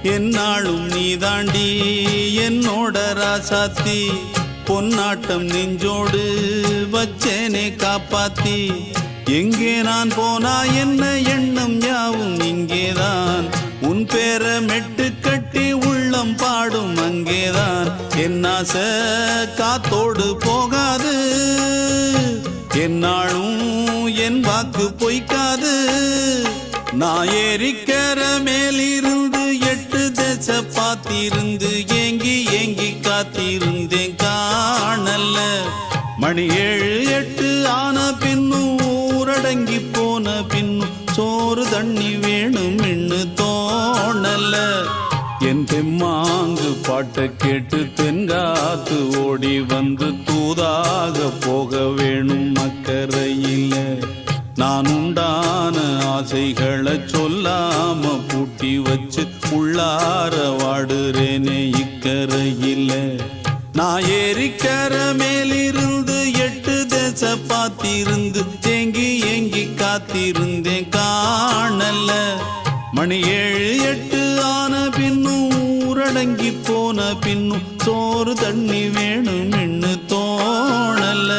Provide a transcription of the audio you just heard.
என்னாலும் நீதாண்டி என்னோட ராசாத்தி பொன்னாட்டம் நெஞ்சோடு வச்சேனே காப்பாத்தி எங்கே நான் போனா என்ன எண்ணம் யாவும் இங்கேதான் உன் பேர மெட்டு கட்டி உள்ளம் பாடும் அங்கேதான் என்னாச காத்தோடு போகாது என்னாலும் என் வாக்கு பொய்க்காது நான் ஏறிக்கர மேலிருந்து 8 தேச பார்த்திருந்து ஏங்கி ஏங்கி காத்திருந்தேன் காணல்ல மணி 7 8 ஆன பின்னும் ஊரடங்கி போன பின்னும் சோறு தண்ணி வேணும் இன்னு தோணல்ல என் தெம்மாங்கு பாட்டை கேட்டு தென்காத்து ஓடி வந்து தூதாக போக வேணும் அக்கறையில நான் உண்டான ஆசைகளை சொல்லாம பூட்டி வச்சு உள்ளார வாடுறேனே இக்கரையில நான் ஏறிக்கர மேலிருந்து 8 தேச பார்த்திருந்து ஏங்கி ஏங்கி காத்திருந்தேன் காணல்ல மணி 7 8 ஆன பின்னும் ஊரடங்கி போன பின்னும் சோறு தண்ணி வேணும் இன்னு தோணல.